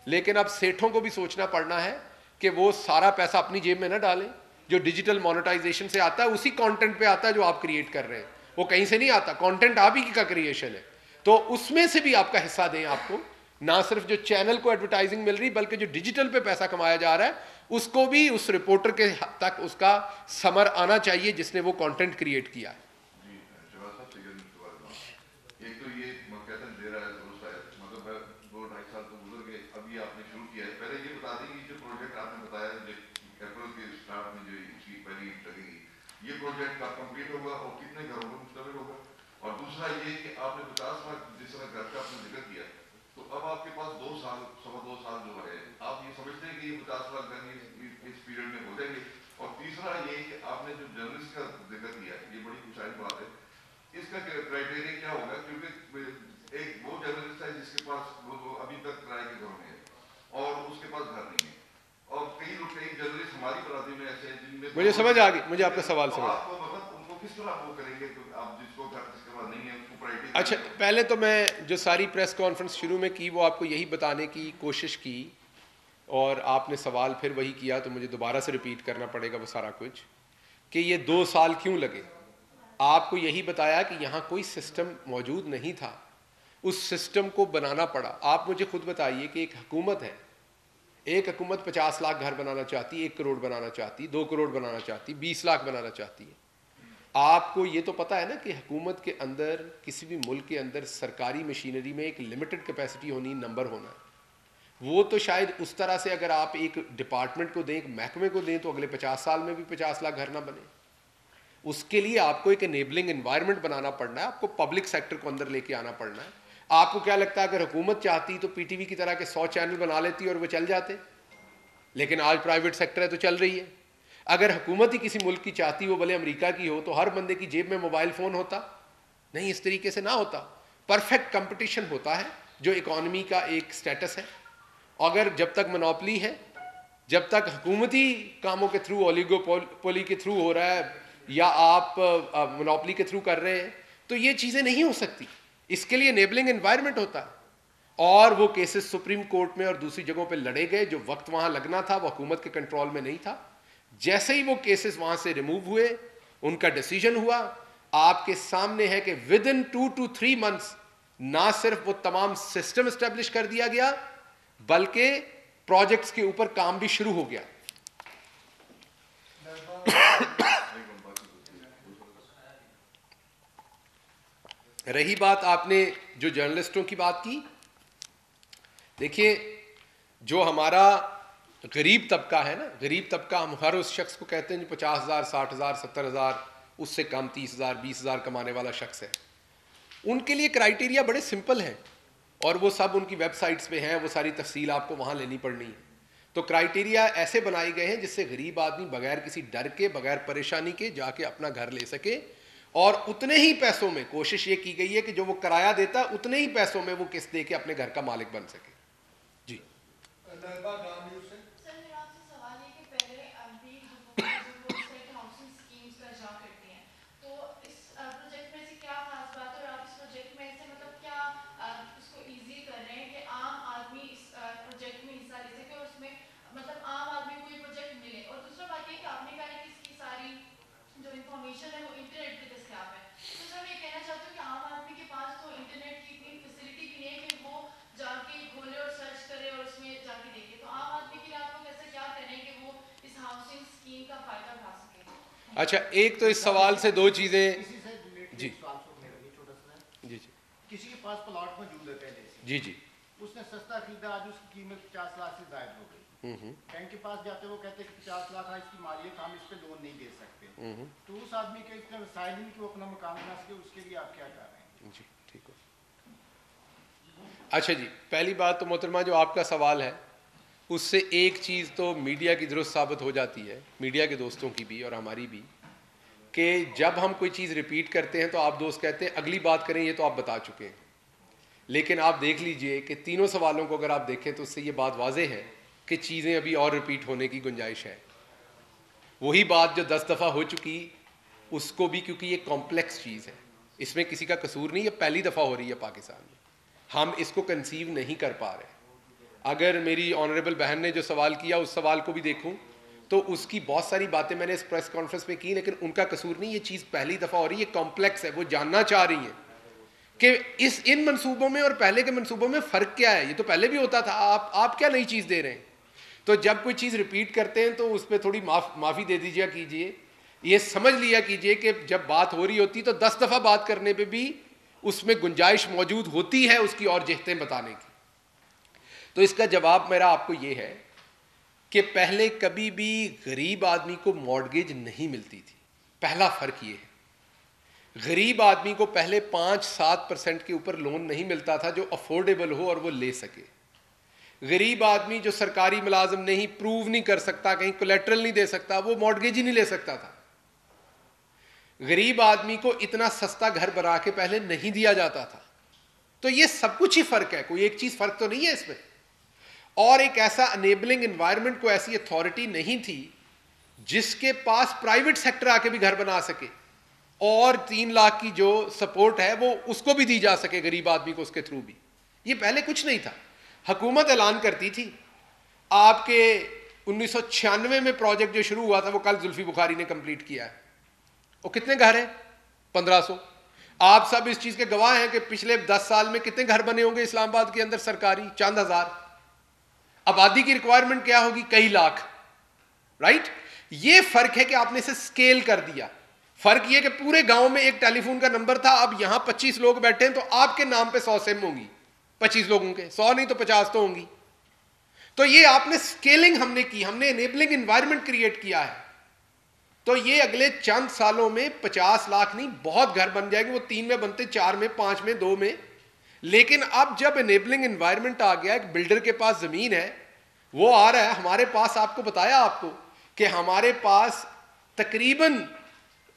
लेकिन अब सेठों को भी सोचना पड़ना है कि वो सारा पैसा अपनी जेब में ना डालें। जो डिजिटल मोनेटाइजेशन से आता है उसी कंटेंट पे आता है जो आप क्रिएट कर रहे हैं, वो कहीं से नहीं आता। कंटेंट आप ही का क्रिएशन है, तो उसमें से भी आपका हिस्सा दें। आपको ना सिर्फ जो चैनल को एडवर्टाइजिंग मिल रही बल्कि जो डिजिटल पे पैसा कमाया जा रहा है उसको भी उस रिपोर्टर के तक उसका समर आना चाहिए जिसने वो कंटेंट क्रिएट किया है। ये प्रोजेक्ट कब कंप्लीट होगा और कितने घरों को मुश्तमिल होगा? और दूसरा ये कि आपने 50 लाख जिस तरह घर का आपने जिक्र किया, तो अब आपके पास 2 साल 2.25 साल जो है, आप ये समझते हैं कि ये 50 लाख घर इस पीरियड में हो जाएंगे? और तीसरा ये कि आपने जो जर्नलिस्ट का जिक्र किया, ये बड़ी खुशहाल बात है, इसका क्राइटेरिया क्या होगा? क्योंकि एक वो जर्नलिस्ट है जिसके पास वो अभी तक किराए के घर में है और उसके पास घर नहीं है, और कई जर्नलिस्ट हमारी बरादरी में ऐसे हैं जिनमें मुझे समझ आ गई, मुझे आपका सवाल समझ। उनको किस तरह वो करेंगे? तो आप जिसको घर जिसके पास नहीं है उसको प्रायोरिटी। अच्छा, पहले तो मैं जो सारी प्रेस कॉन्फ्रेंस शुरू में की वो आपको यही बताने की कोशिश की और आपने सवाल फिर वही किया, तो मुझे दोबारा से रिपीट करना पड़ेगा वो सारा कुछ कि ये 2 साल क्यों लगे। आपको यही बताया कि यहाँ कोई सिस्टम मौजूद नहीं था, उस सिस्टम को बनाना पड़ा। आप मुझे खुद बताइए कि एक हुकूमत है, एक हुकूमत 50 लाख घर बनाना चाहती, 1 करोड़ बनाना चाहती, 2 करोड़ बनाना चाहती, 20 लाख बनाना चाहती है। आपको ये तो पता है ना कि हुकूमत के अंदर, किसी भी मुल्क के अंदर सरकारी मशीनरी में एक लिमिटेड कैपेसिटी होनी, नंबर होना है। वो तो शायद उस तरह से अगर आप एक डिपार्टमेंट को दें, एक महकमे को दें, तो अगले 50 साल में भी 50 लाख घर ना बने। उसके लिए आपको एक एनेबलिंग एनवायरनमेंट बनाना पड़ना है, आपको पब्लिक सेक्टर को अंदर लेके आना पड़ना है। आपको क्या लगता है अगर हुकूमत चाहती तो पीटीवी की तरह के 100 चैनल बना लेती और वो चल जाते, लेकिन आज प्राइवेट सेक्टर है तो चल रही है। अगर हुकूमत ही किसी मुल्क की चाहती, वो भले अमेरिका की हो, तो हर बंदे की जेब में मोबाइल फ़ोन होता? नहीं, इस तरीके से ना होता। परफेक्ट कंपटीशन होता है जो इकॉनमी का एक स्टेटस है। अगर जब तक मोनोपली है, जब तक हुकूमती कामों के थ्रू, ओलिगोपोली के थ्रू हो रहा है या आप मोनोपली के थ्रू कर रहे हैं, तो ये चीज़ें नहीं हो सकती। इसके लिए एनेबलिंग एनवायरनमेंट होता है। और वो केसेस सुप्रीम कोर्ट में और दूसरी जगहों पे लड़े गए, जो वक्त वहाँ लगना था वो हुकूमत के कंट्रोल में नहीं था। जैसे ही वो केसेस वहाँ से रिमूव हुए, उनका डिसीजन हुआ, आपके सामने है कि विद इन 2 to 3 months ना सिर्फ वो तमाम सिस्टम एस्टेब्लिश कर दिया गया, बल्कि प्रोजेक्ट्स के ऊपर काम भी शुरू हो गया। रही बात आपने जो जर्नलिस्टों की बात की, देखिए जो हमारा गरीब तबका है ना, गरीब तबका हम हर उस शख्स को कहते हैं जो 50,000, 60,000, 70,000, उससे कम 30,000, 20,000 कमाने वाला शख्स है, उनके लिए क्राइटेरिया बड़े सिंपल हैं और वो सब उनकी वेबसाइट्स पे हैं, वो सारी तफसील आपको वहाँ लेनी पड़नी है। तो क्राइटेरिया ऐसे बनाए गए हैं जिससे गरीब आदमी बगैर किसी डर के, बगैर परेशानी के जाके अपना घर ले सके, और उतने ही पैसों में कोशिश ये की गई है कि जो वो किराया देता है उतने ही पैसों में वो किस्त दे के अपने घर का मालिक बन सके। जी अच्छा, एक तो इस सवाल से दो चीजें। जी जी जी किसी के पास प्लॉट मौजूद है पहले से, जी जी, उसने सस्ता खरीदा, आज उसकी कीमत 50 लाख से ज्यादा हो गई। बैंक के पास जाते वो कहते हैं कि 50 लाख है इसकी मालियत, हम इस पे लोन नहीं दे सकते। तो उस आदमी के इतने वसाइल नहीं कि वो अपना मकान बना सके, उसके लिए आप क्या कर रहे हैं? जी ठीक है। अच्छा जी, पहली बात तो मोहतरमा जो आपका सवाल है उससे एक चीज़ तो मीडिया की दुरुस्त साबित हो जाती है, मीडिया के दोस्तों की भी और हमारी भी, कि जब हम कोई चीज़ रिपीट करते हैं तो आप दोस्त कहते हैं अगली बात करें, ये तो आप बता चुके हैं। लेकिन आप देख लीजिए कि तीनों सवालों को अगर आप देखें तो उससे ये बात वाज़ेह है कि चीज़ें अभी और रिपीट होने की गुंजाइश है। वही बात जो 10 दफ़ा हो चुकी, उसको भी, क्योंकि ये कॉम्प्लेक्स चीज़ है, इसमें किसी का कसूर नहीं, ये पहली दफ़ा हो रही है पाकिस्तान में, हम इसको कंसीव नहीं कर पा रहे। अगर मेरी ऑनरेबल बहन ने जो सवाल किया उस सवाल को भी देखूं तो उसकी बहुत सारी बातें मैंने इस प्रेस कॉन्फ्रेंस में की, लेकिन उनका कसूर नहीं, ये चीज़ पहली दफ़ा हो रही है, कॉम्प्लेक्स है। वो जानना चाह रही हैं कि इन मंसूबों में और पहले के मंसूबों में फ़र्क क्या है, ये तो पहले भी होता था, आप क्या नई चीज़ दे रहे हैं। तो जब कोई चीज़ रिपीट करते हैं तो उस पर थोड़ी माफ़ी दे दीजिए कीजिए, ये समझ लिया कीजिए कि जब बात हो रही होती तो 10 दफ़ा बात करने पर भी उसमें गुंजाइश मौजूद होती है उसकी और जिहतें बताने की। तो इसका जवाब मेरा आपको ये है कि पहले कभी भी गरीब आदमी को मॉर्गेज नहीं मिलती थी। पहला फ़र्क ये है, गरीब आदमी को पहले 5-7% के ऊपर लोन नहीं मिलता था जो अफोर्डेबल हो और वो ले सके। गरीब आदमी जो सरकारी मुलाजिम नहीं, प्रूव नहीं कर सकता, कहीं कोलेट्रल नहीं दे सकता, वो मॉर्गेज ही नहीं ले सकता था। गरीब आदमी को इतना सस्ता घर बना के पहले नहीं दिया जाता था। तो ये सब कुछ ही फ़र्क है, कोई एक चीज़ फ़र्क तो नहीं है इसमें। और एक ऐसा अनेबलिंग एनवायरनमेंट, को ऐसी अथॉरिटी नहीं थी जिसके पास प्राइवेट सेक्टर आके भी घर बना सके और 3 लाख की जो सपोर्ट है वो उसको भी दी जा सके गरीब आदमी को उसके थ्रू भी। ये पहले कुछ नहीं था। हुकूमत ऐलान करती थी। आपके 1996 में प्रोजेक्ट जो शुरू हुआ था वो कल जुल्फी बुखारी ने कंप्लीट किया है। वो कितने घर हैं? 1500। आप सब इस चीज़ के गवाह हैं कि पिछले 10 साल में कितने घर बने होंगे इस्लामाबाद के अंदर सरकारी? चंद हज़ार। आबादी की रिक्वायरमेंट क्या होगी? कई लाख। राइट? ये फर्क है कि आपने इसे स्केल कर दिया। फर्क ये कि पूरे गांव में एक टेलीफोन का नंबर था, अब यहां 25 लोग बैठे हैं तो आपके नाम पे 100 सिम होंगी, 25 लोगों के, 100 नहीं तो 50 तो होंगी। तो ये आपने स्केलिंग हमने की, हमने एनेबलिंग एनवायरनमेंट क्रिएट किया है। तो ये अगले चंद सालों में 50 लाख नहीं, बहुत घर बन जाएंगे। वो 3 में बनते, 4 में, 5 में, 2 में, लेकिन अब जब इनेबलिंग एनवायरनमेंट आ गया, एक बिल्डर के पास ज़मीन है, वो आ रहा है हमारे पास, आपको बताया आपको कि हमारे पास तकरीबन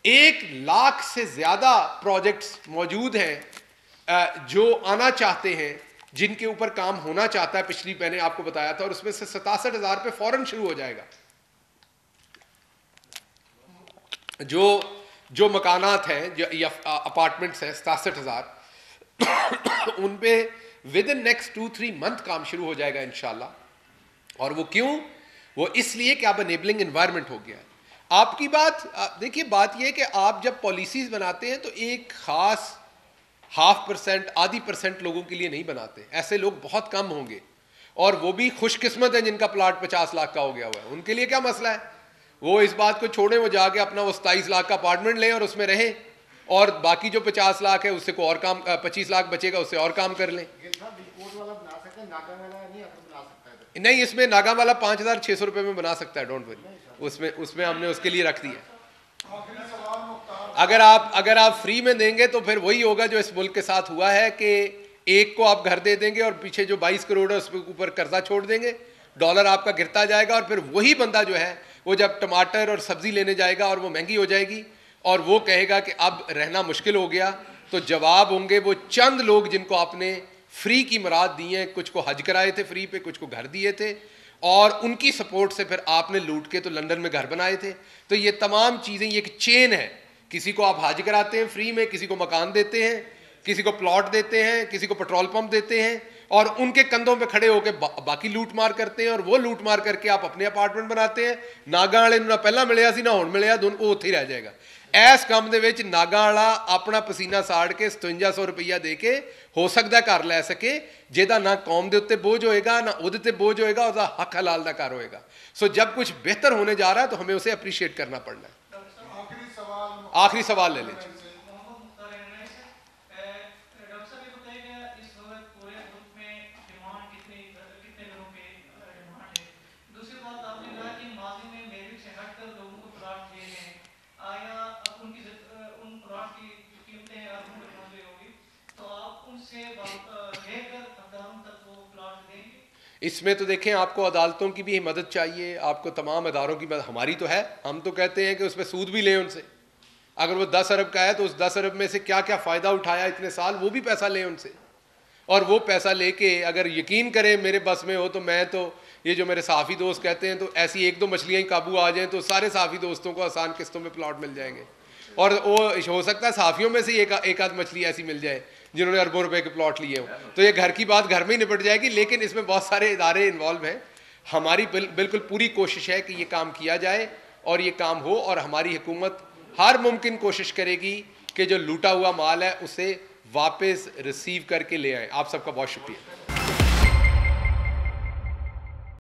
1 लाख से ज़्यादा प्रोजेक्ट्स मौजूद हैं जो आना चाहते हैं, जिनके ऊपर काम होना चाहता है। पिछली मैंने आपको बताया था, और उसमें से 67,000 पे फौरन शुरू हो जाएगा। जो मकानात हैं, जो या अपार्टमेंट्स हैं 67,000 उन पे विद इन नेक्स्ट 2-3 मंथ काम शुरू हो जाएगा इंशाल्लाह। और वो क्यों? वो इसलिए कि अब एनेबलिंग एनवायरनमेंट हो गया है। आपकी बात देखिए, बात ये है कि आप जब पॉलिसीज बनाते हैं तो एक खास 0.5%, आधी % लोगों के लिए नहीं बनाते। ऐसे लोग बहुत कम होंगे, और वो भी खुशकिस्मत है जिनका प्लाट 50 लाख का हो गया हुआ है। उनके लिए क्या मसला है? वो इस बात को छोड़ें, वो जाके अपना वो 27 लाख का अपार्टमेंट लें और उसमें रहें, और बाकी जो 50 लाख है उससे को और काम, 25 लाख बचेगा उससे और काम कर लें। नहीं, इसमें नागा वाला 5,600 रुपये में बना सकता है, डोंट वरी। उसमें हमने उसके लिए रख दिया। अगर आप फ्री में देंगे तो फिर वही होगा जो इस मुल्क के साथ हुआ है कि एक को आप घर दे देंगे और पीछे जो 22 करोड़ है उसके ऊपर कर्जा छोड़ देंगे, डॉलर आपका गिरता जाएगा, और फिर वही बंदा जो है वो जब टमाटर और सब्जी लेने जाएगा और वो महंगी हो जाएगी और वो कहेगा कि अब रहना मुश्किल हो गया, तो जवाब होंगे वो चंद लोग जिनको आपने फ्री की मुराद दी है। कुछ को हज कराए थे फ्री पे, कुछ को घर दिए थे, और उनकी सपोर्ट से फिर आपने लूट के तो लंदन में घर बनाए थे। तो ये तमाम चीज़ें, ये एक चेन है। किसी को आप हज कराते हैं फ्री में, किसी को मकान देते हैं, किसी को प्लॉट देते हैं, किसी को पेट्रोल पंप देते हैं, और उनके कंधों पे खड़े होकर बाकी लूट मार करते हैं, और वो लूट मार करके आप अपने अपार्टमेंट बनाते हैं। नागा वाले ना पहला मिलिया सी ना हुण मिलिया, दोनों उत्थे ही रह जाएगा। इस काम दे विच नागा वाला अपना पसीना साड़ के 5700 रुपया दे के हो सकता घर लै सके, जिहदा ना कौम के उत्ते बोझ होएगा, ना उहदे ते बोझ होएगा, उसका हक हलाल का घर होएगा। सो जब कुछ बेहतर होने जा रहा है तो हमें उसे अप्रिशिएट करना पड़ना है। आखिरी सवाल ले लीजिए। इसमें तो देखें, आपको अदालतों की भी मदद चाहिए, आपको तमाम अदारों की मदद, हमारी तो है। हम तो कहते हैं कि उस पर सूद भी लें उनसे। अगर वो 10 अरब का है तो उस 10 अरब में से क्या क्या फ़ायदा उठाया इतने साल, वो भी पैसा लें उनसे। और वो पैसा लेके अगर यकीन करें मेरे बस में हो तो मैं तो, ये जो मेरे साफ़ी दोस्त कहते हैं, तो ऐसी 1-2 मछलियाँ ही काबू आ जाएँ तो सारे साफ़ी दोस्तों को आसान किस्तों में प्लॉट मिल जाएंगे। और वो हो सकता है साफ़ियों में से एक आध मछली ऐसी मिल जाए जिन्होंने अरबों रुपए के प्लॉट लिए हों, तो ये घर की बात घर में ही निपट जाएगी। लेकिन इसमें बहुत सारे इदारे इन्वॉल्व हैं। हमारी बिल्कुल पूरी कोशिश है कि ये काम किया जाए और ये काम हो, और हमारी हुकूमत हर मुमकिन कोशिश करेगी कि जो लूटा हुआ माल है उसे वापस रिसीव करके ले आए। आप सबका बहुत शुक्रिया।